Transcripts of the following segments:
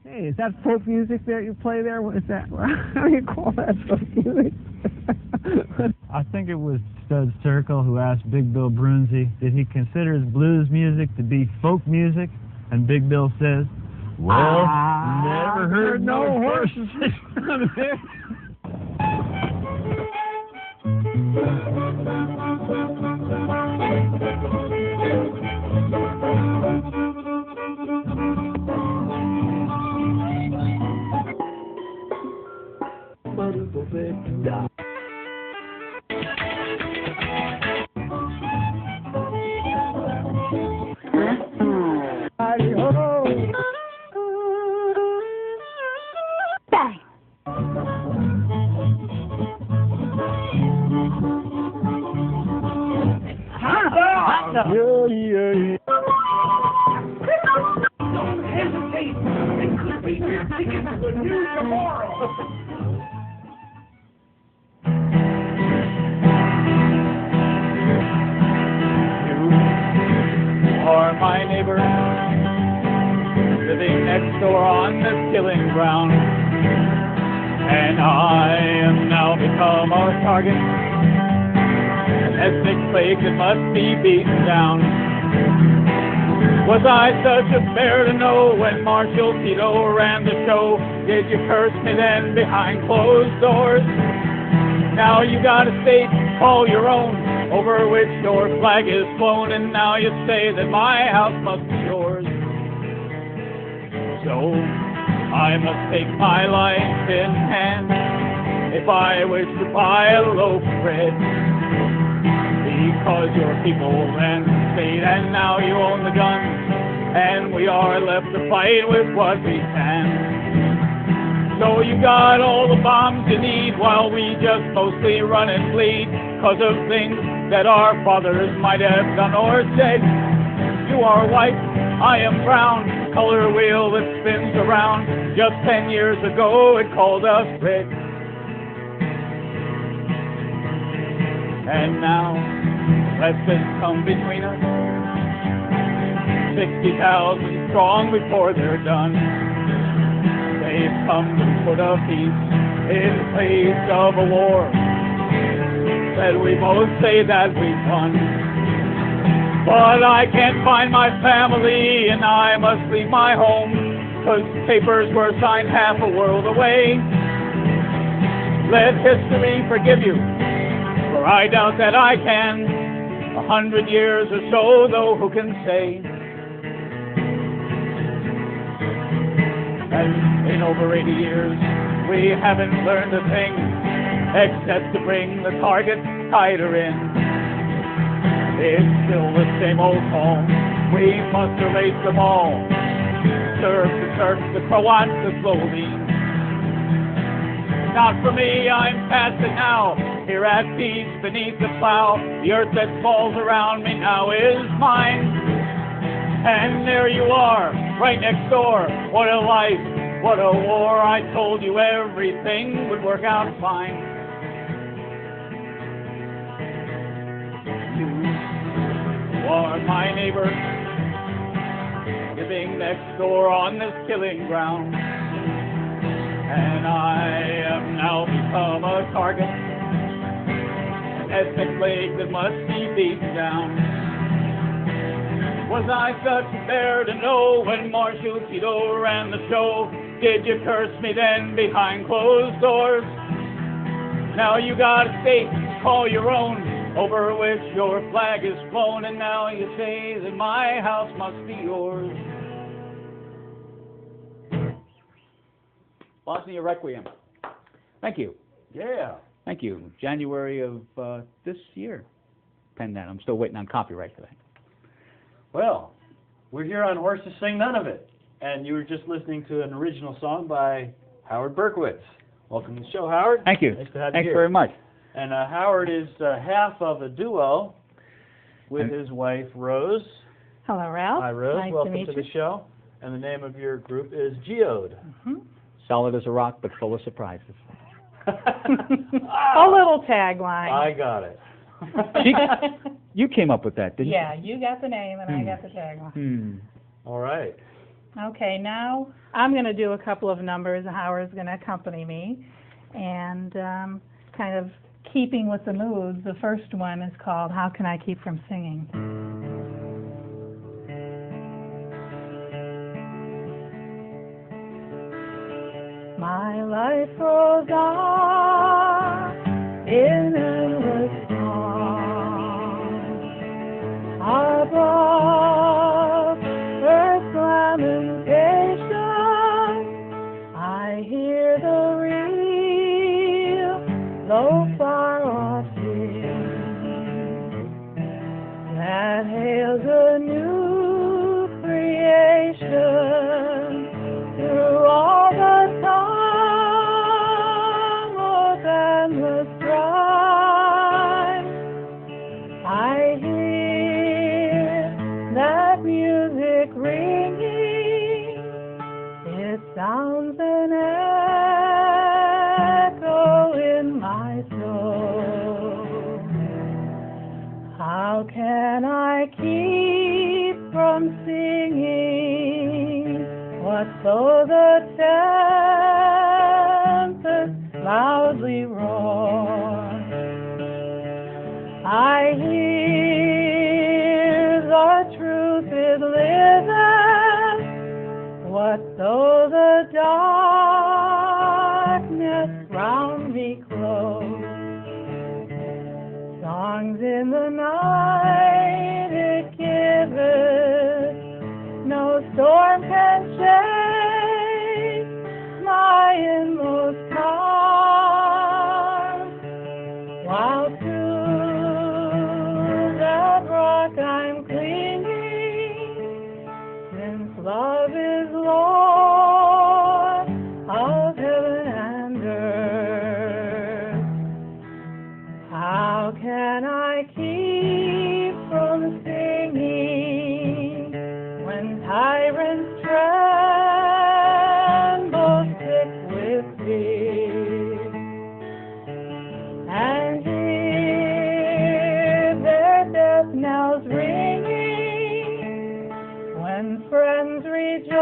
Hey, is that folk music that you play there? What is that? How do you call that folk music? I think it was Stud Circle who asked Big Bill Brunzi, did he consider his blues music to be folk music? And Big Bill says, well, never heard no horses on there. Don't hesitate. It could be your ticket to the new tomorrow. You are my neighbor, living next door on this killing ground, and I am now become a target, an ethnic plague that must be beaten down. Was I such a bear to know when Marshal Tito ran the show? Did you curse me then behind closed doors? Now you got a state, call your own, over which your flag is flown, and now you say that my house must be yours. So I must take my life in hand if I wish to buy a loaf of bread, because your people ran the state and now you own the gun, and we are left to fight with what we can. So you got all the bombs you need while we just mostly run and bleed, cause of things that our fathers might have done or said. You are white, I am brown, color wheel that spins around. Just 10 years ago it called us red. And now let's come between us, 60,000 strong before they're done. They've come to put a peace in place of a war that we both say that we've won. But I can't find my family and I must leave my home, 'cause papers were signed half a world away. Let history forgive you, for I doubt that I can. 100 years or so, though, who can say? And in over 80 years, we haven't learned a thing, except to bring the target tighter in. It's still the same old call, we must erase them all. Serve the Turks, the Croats, the Slovenes. Not for me, I'm past it now. Here at peace beneath the plow, the earth that falls around me now is mine. And there you are, right next door. What a life, what a war. I told you everything would work out fine. You are my neighbor, living next door on this killing ground. And I have now become a target, an ethnic plague that must be beaten down. Was I such a bear to know when Marshal Tito ran the show? Did you curse me then behind closed doors? Now you got a state, call your own, over which your flag is flown, and now you say that my house must be yours. Bosnia Requiem. Thank you. Yeah. Thank you. January of this year. Pen that. I'm still waiting on copyright for that. Well, we're here on Horses Sing None of It, and you were just listening to an original song by Howard Berkowitz. Welcome to the show, Howard. Thank you. Nice to have you Thanks here. very much. And Howard is half of a duo with his wife, Rose. Hello, Ralph. Hi, Rose. Nice Welcome to meet the you. show. And the name of your group is Geode. Mm-hmm. Solid as a rock, but full of surprises. A little tagline. I got it. You came up with that, didn't Yeah, you got the name and I got the tagline. you? All right. Okay, now I'm going to do a couple of numbers. Howard's going to accompany me. And kind of keeping with the moods, the first one is called How Can I Keep From Singing? My life rolls on in endless song above earth's lamentation. I hear the real, low, far off hymn that hails a new creation through all the song of endless strife. I hear that music ringing, it sounds an echo in my soul. How can I keep from singing what though the tempest loudly roars? I hear the truth it liveth, what though the darkness round me close? Songs in the night it giveth, no storm can shake my inmost calm, while to that rock I'm clinging, since love is Lord of heaven and earth. How can I keep from singing when tyrants tremble sick with fear, and hear their death knells ringing, when friends rejoice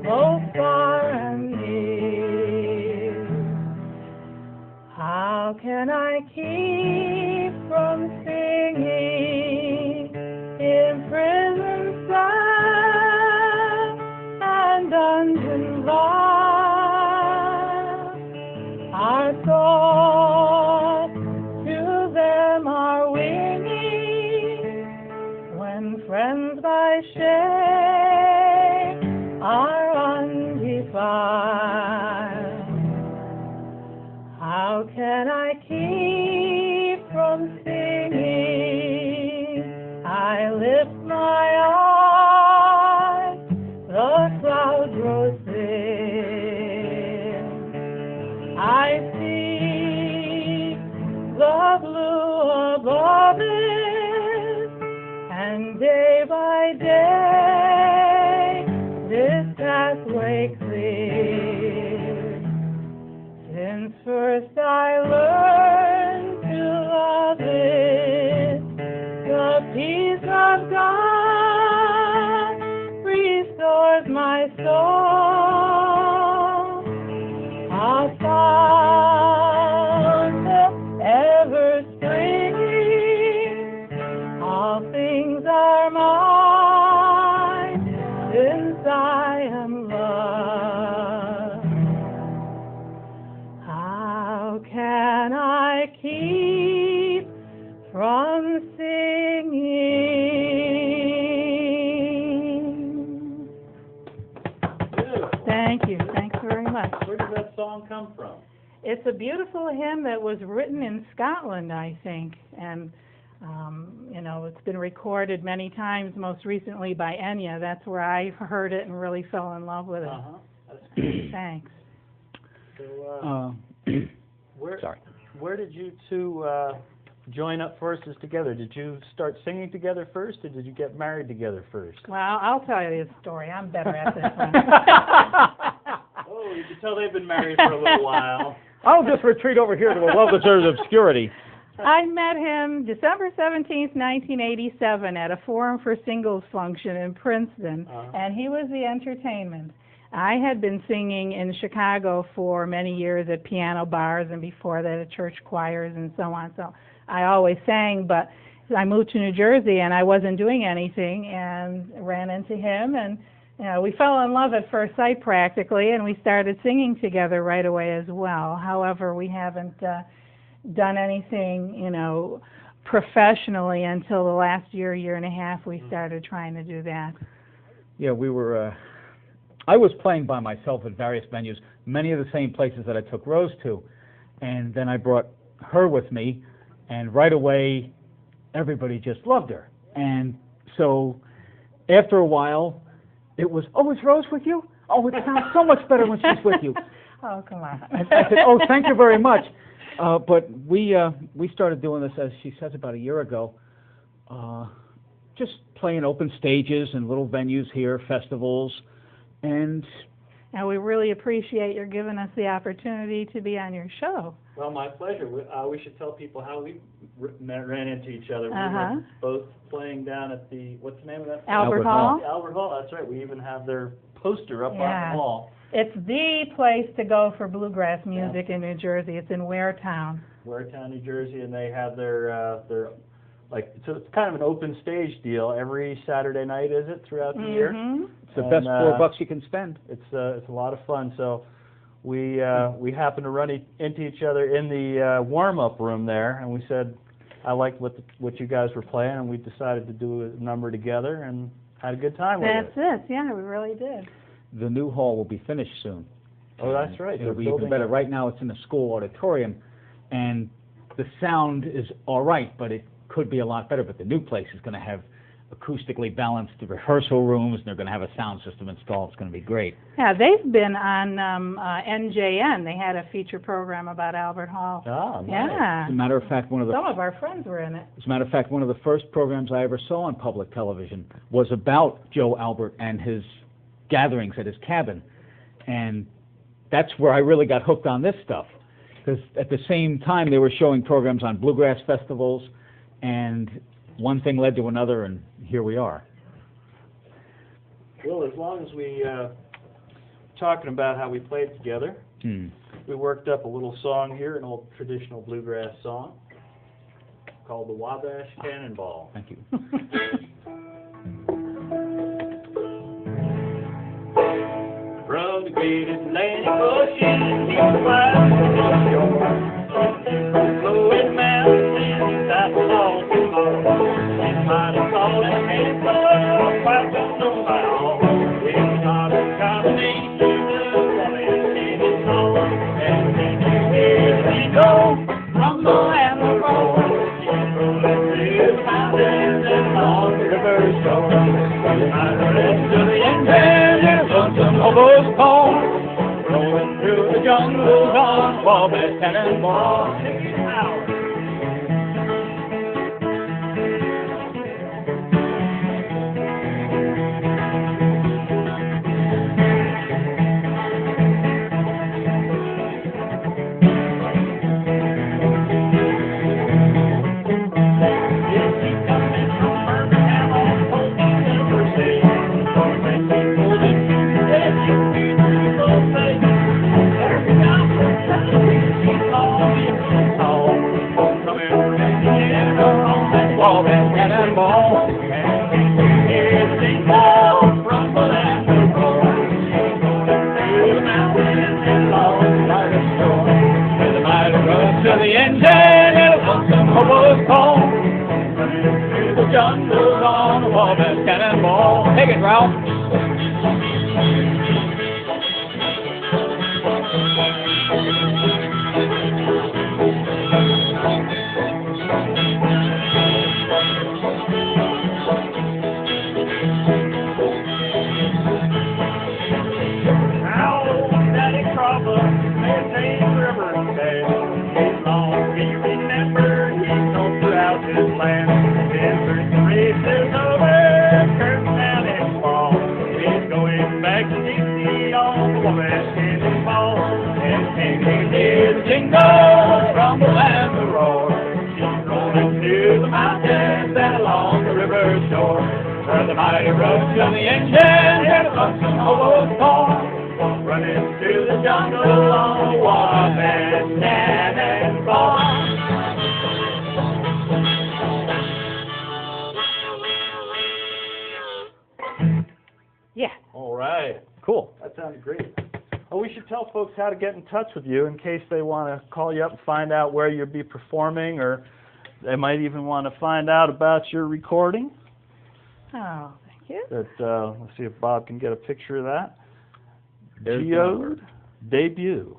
both far and near? How can I keep from singing in prison cell and dungeon vile? Our thoughts to them are winging, when friends by shame are undefiled. How can I keep from singing? I lift my eyes, the clouds grow thin. I see the blue above it, and day by day this pathway clear. Since first I learned to love it, the peace of God restores my soul. A fount ever springing, all things are mine since I am loved. How can I keep from singing? Thank you. Thanks very much. Where did that song come from? It's a beautiful hymn that was written in Scotland, I think, and you know, it's been recorded many times, most recently by Enya. That's where I heard it and really fell in love with it. That's good. Thanks. So, where did you two join up forces together? Did you start singing together first, or did you get married together first? Well, I'll tell you the story. I'm better at this one. Oh, you can tell they've been married for a little while. I'll just retreat over here to a well-deserved obscurity. I met him December 17th, 1987 at a Forum for Singles function in Princeton, and he was the entertainment. I had been singing in Chicago for many years at piano bars and before that at church choirs and so on, so I always sang, but I moved to New Jersey and I wasn't doing anything and ran into him, and we fell in love at first sight practically, and we started singing together right away as well. However, we haven't done anything, professionally until the last year and a half we started trying to do that. Yeah, we were, I was playing by myself at various venues, many of the same places that I took Rose to, and then I brought her with me, and right away everybody just loved her. And so after a while, it was, oh, is Rose with you? Oh, it sounds so much better when she's with you. Oh, come on. I said, oh, thank you very much. But we started doing this, as she says, about a year ago, just playing open stages and little venues here, festivals, and we really appreciate your giving us the opportunity to be on your show. Well, my pleasure. We should tell people how we ran into each other. We were both playing down at the, what's the name of that? Albert Hall. Albert Hall, that's right. We even have their poster up on the wall. It's the place to go for bluegrass music in New Jersey. It's in Waretown. Waretown, New Jersey, and they have their so it's kind of an open stage deal every Saturday night, is it, throughout the year? It's the best $4 you can spend. It's a lot of fun. So we happened to run into each other in the warm-up room there, and we said, I liked what you guys were playing, and we decided to do a number together and had a good time with it. That's it. Yeah, we really did. The new hall will be finished soon. Oh, that's right. It'll be even better. Right now it's in the school auditorium, and the sound is all right, but it could be a lot better. But the new place is going to have acoustically balanced rehearsal rooms, and they're going to have a sound system installed. It's going to be great. Yeah, they've been on NJN. They had a feature program about Albert Hall. Oh, nice. Yeah. As a matter of fact, some of our friends were in it. As a matter of fact, one of the first programs I ever saw on public television was about Joe Albert and his gatherings at his cabin, and that's where I really got hooked on this stuff, because at the same time they were showing programs on bluegrass festivals, and one thing led to another, and here we are. Well, as long as we talking about how we played together, we worked up a little song here, an old traditional bluegrass song called the Wabash Cannonball. Thank you. From the great Atlantic Ocean, east to west shore, flowing mountains that fall to more. It's mighty tall and handsome, quite well known by all. It's not a combination of woman and its song. And then you hear me go, rumble and the roll. It's rolling through the mountains and along the river shore. It's my rest to the end. Lonesome hobo's call, rolling through the jungle on Wabash Cannonball. Take it, Ralph. From the land of roar, Mighty rush to the engine, hear the function hobo's call. Running through the jungle on a waterbed cannonball. Yeah. All right. Cool. That sounded great. Well, we should tell folks how to get in touch with you in case they want to call you up and find out where you'll be performing, or they might even want to find out about your recording. Oh, thank you. Let's see if Bob can get a picture of that. There's the Geode debut.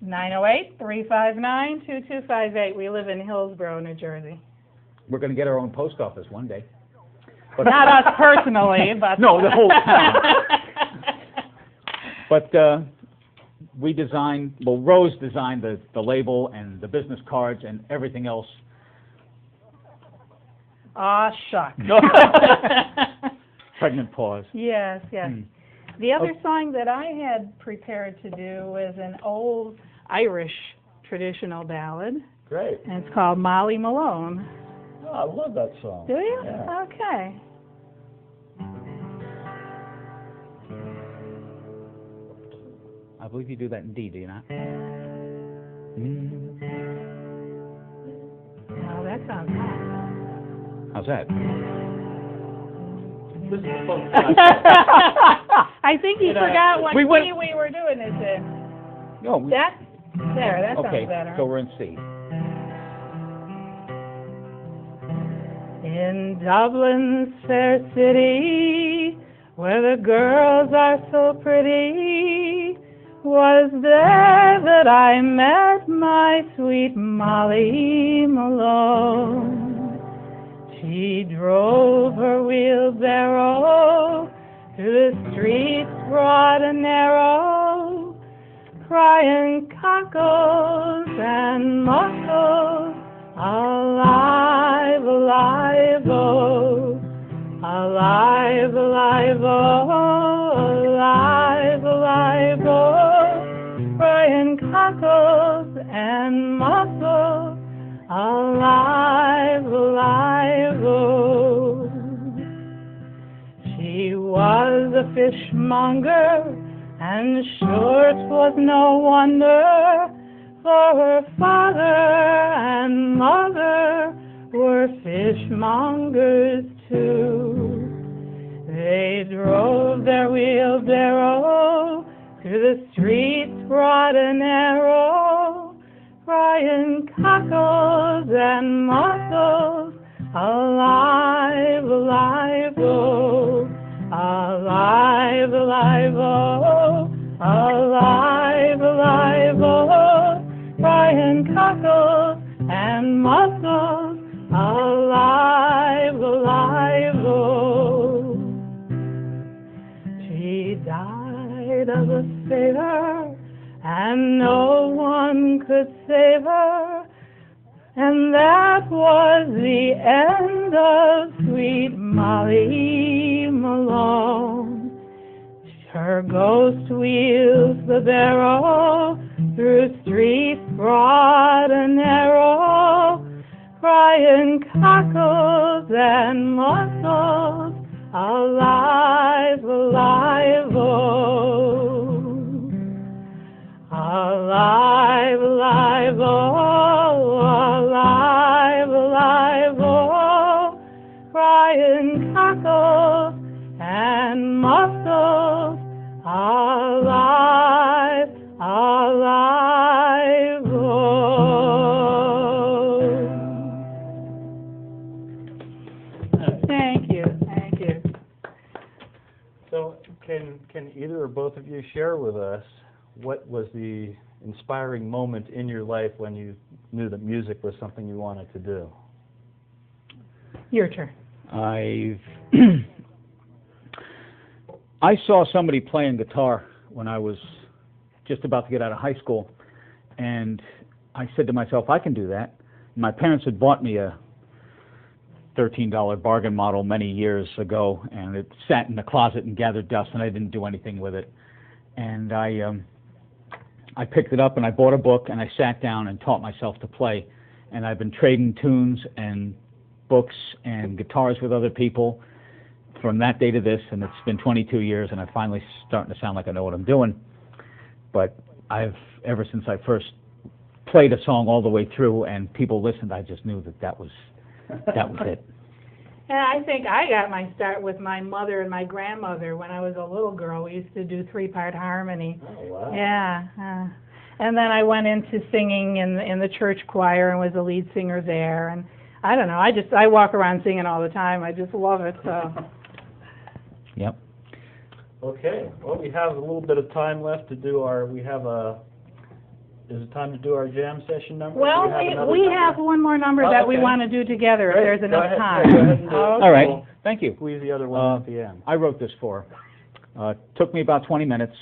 908-359-2258. We live in Hillsborough, New Jersey. We're going to get our own post office one day. But Not us personally, but... No, the whole town. But we designed, well, Rose designed the label and the business cards and everything else. Aw, shucks. Pregnant pause. Yes, yes. The other song that I had prepared to do was an old Irish traditional ballad, Great. and it's called Molly Malone. Oh, I love that song. Do you? Yeah. Okay. I believe you do that in D, do you not? Oh, that sounds nice. How's that? This is the fun I think he forgot what we key went- we were doing this in. No. That Okay, sounds better. so we're in C. In Dublin's fair city, where the girls are so pretty, was there that I met my sweet Molly Malone. She drove her wheelbarrow through the streets broad and narrow, crying cockles and mussels, alive, alive, oh, alive, alive, oh, alive, alive, oh, crying cockles and mussels, alive, alive, oh. She was a fishmonger, and sure 'twas no wonder, for her father and mother were fishmongers too. They drove their wheelbarrow through the streets broad and narrow, crying cockles and mussels, alive, alive, oh, alive, alive, oh, alive, alive, oh, crying cockles and mussels, alive, alive, oh. She died of a fever, and no one could save her, and that was the end of sweet Molly Malone. Her ghost wheels the barrow through streets broad and narrow, crying cockles and mussels, alive, alive, oh, alive, alive, oh, alive, alive, oh, crying cockles and mussels, alive, alive, oh. Thank you, thank you. So, can either or both of you share with us what was the inspiring moment in your life when you knew that music was something you wanted to do? Your turn. I saw somebody playing guitar when I was just about to get out of high school, and I said to myself, I can do that. My parents had bought me a $13 bargain model many years ago, and it sat in the closet and gathered dust, and I didn't do anything with it. And I picked it up, and I bought a book, and I sat down and taught myself to play. And I've been trading tunes and books and guitars with other people from that day to this, and it's been 22 years, and I'm finally starting to sound like I know what I'm doing. But ever since I first played a song all the way through and people listened, I just knew that was it. Yeah, I think I got my start with my mother and my grandmother when I was a little girl. We used to do 3-part harmony. Oh, wow. Yeah. And then I went into singing in the church choir and was a lead singer there. And I don't know, I walk around singing all the time. I just love it. So. Yep. Okay. Well, we have a little bit of time left to do is it time to do our jam session number? Well, we have one more number that we want to do together if there's enough time. Go ahead and do it. All right. Thank you. Squeeze the other one at the end. I wrote this for her. Took me about 20 minutes.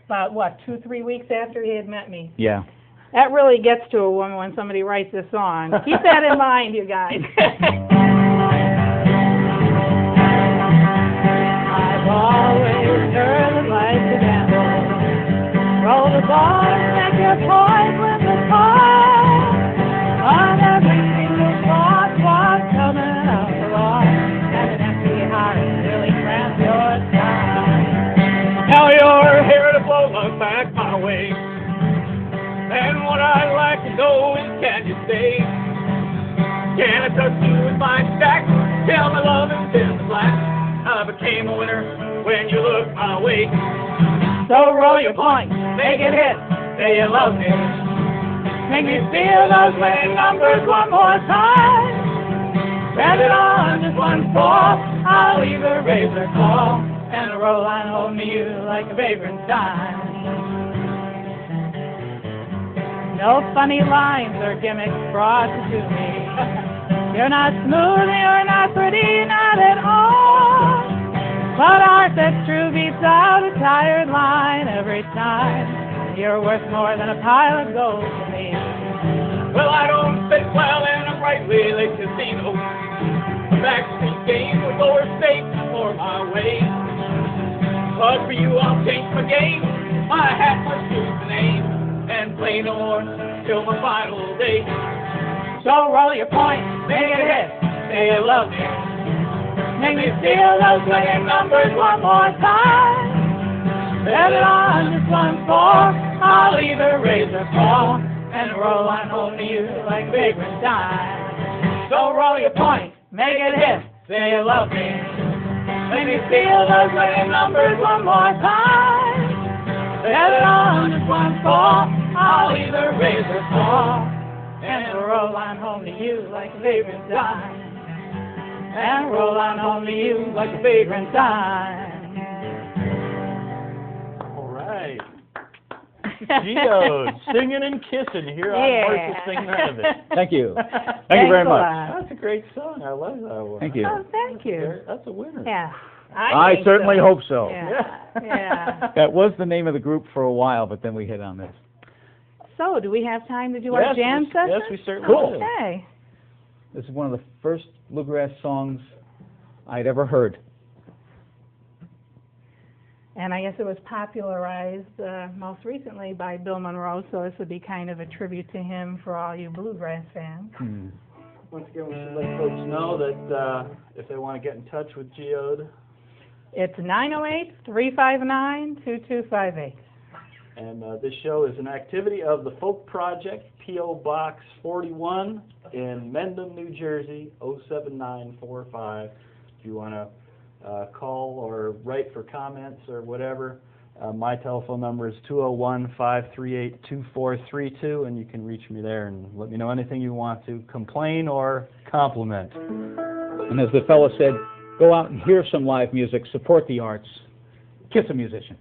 About, 2-3 weeks after he had met me. Yeah. That really gets to a woman when somebody writes a song. Keep that in mind, you guys. I've always heard the lights to gamble. Roll the ball, make your poise, win the toy. On every single spot, what's coming out the wall. And an empty heart really cramps your time. Now you're here to blow luck back my way. And what I'd like to know is, can you stay? Can I touch you with my stack? Tell my love is in the black. I became a winner when you looked my way. So roll your point, make it hit, say you love me. Make me feel those winning numbers one more time. Bet it on just 1-4, I'll leave a razor call and roll on home to you like a vagrant dime. No funny lines or gimmicks brought to me. You're not smooth, you're not pretty, not at all. But art that's true beats out a tired line every time. You're worth more than a pile of gold to me. Well, I don't fit well in a brightly lit casino. A backstreet game with lower stakes for my way. But for you, I'll change my game. My hat must choose the name and play no more till my final day. So roll your point, make it hit, say you love me. Make me feel those winning numbers one more time. Bet it on just 1-4, I'll leave a razor call and roll on home to you like a vagrant dime. So roll your point, make it hit, say you love me. Make me feel those winning numbers one more time. Bet it on just 1-4, I'll leave a razor call and roll on home to you like a vagrant dime. And roll on home to you like a vagrant dime. All right. Geode, singing and kissing here on Voices Sing None of It. Thank you. Thank you very much. That's a great song. I love that one. Thank you. Oh, thank you. That's a winner. Yeah. I think certainly so. hope so. Yeah. That was the name of the group for a while, but then we hit on this. So, do we have time to do our jam session? Yes, we certainly do. Okay. This is one of the first bluegrass songs I'd ever heard. And I guess it was popularized most recently by Bill Monroe, so this would be kind of a tribute to him for all you bluegrass fans. Once again, we should let folks know that if they want to get in touch with Geode. It's 908-359-2258. And this show is an activity of the Folk Project, P.O. Box 41 in Mendham, New Jersey, 07945. If you want to call or write for comments or whatever, my telephone number is 201-538-2432, and you can reach me there and let me know anything you want to complain or compliment. And as the fellow said, go out and hear some live music, support the arts, kiss a musician.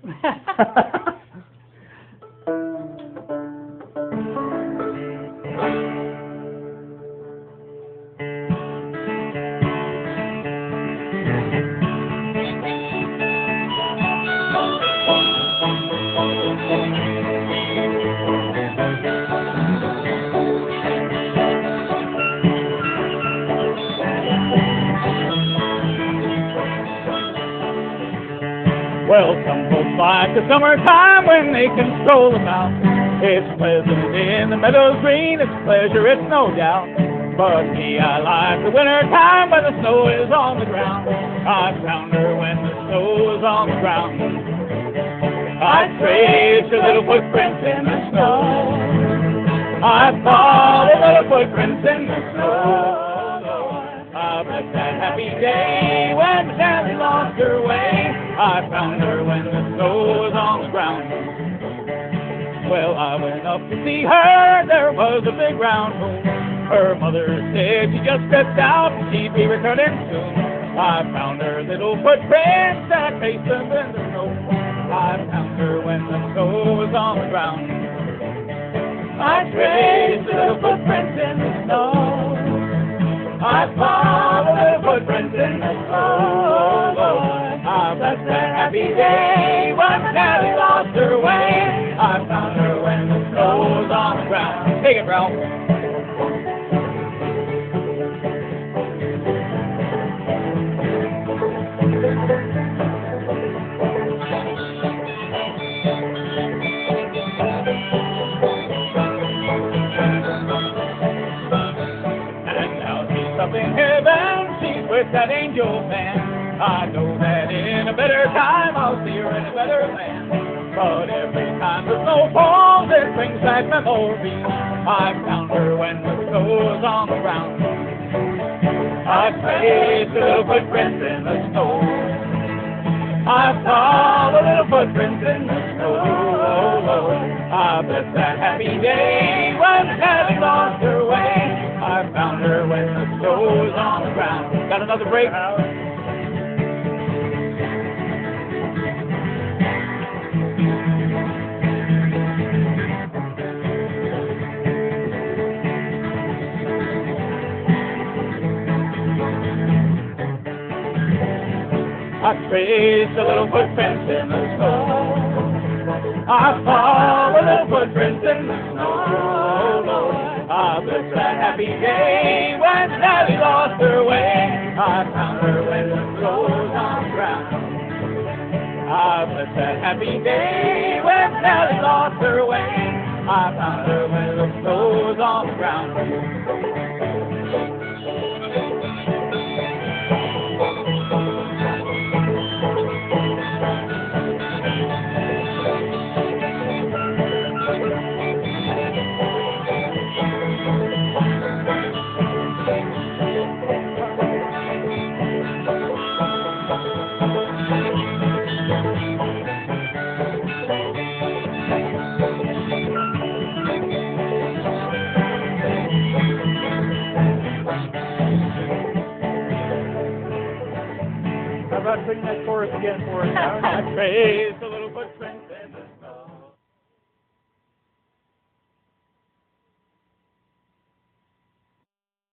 Well, some folks like the summertime when they can stroll about. It's pleasant in the meadows green, it's pleasure, it's no doubt. But me, I like the winter time when the snow is on the ground. I found her when the snow is on the ground. I traced her little footprints in the snow. I followed little footprints in the snow. I bless that happy day when Sally lost her way. I found her when the snow was on the ground. Well, I went up to see her, there was a big round moon. Her mother said she just stepped out and she'd be returning soon. I found her little footprints and I traced them in the snow. I found her when the snow was on the ground. I traced the little footprints in the snow. I followed the little footprints in the snow. I blessed that happy day when Sally lost her way. I found her when the snow was on the ground. Take it, Ralph. Up in heaven, she's with that angel man. I know that in a better time I'll see her in a better land. But every time the snow falls, it brings back memories. I found her when the snow was on the ground. I traced the little footprints in the snow. I saw the little footprints in the snow. I bless that happy day when Sally lost her way. I found her when the snow was on the ground. Got another break? I traced the little footprints in the snow. I saw the little footprints in the snow. I bless that happy day when Sally lost her way. I found her when the snow was on the ground. I bless that happy day when Sally lost her way. I found her when the snow was on the ground. How about singing that chorus again for us? I traced a little footprint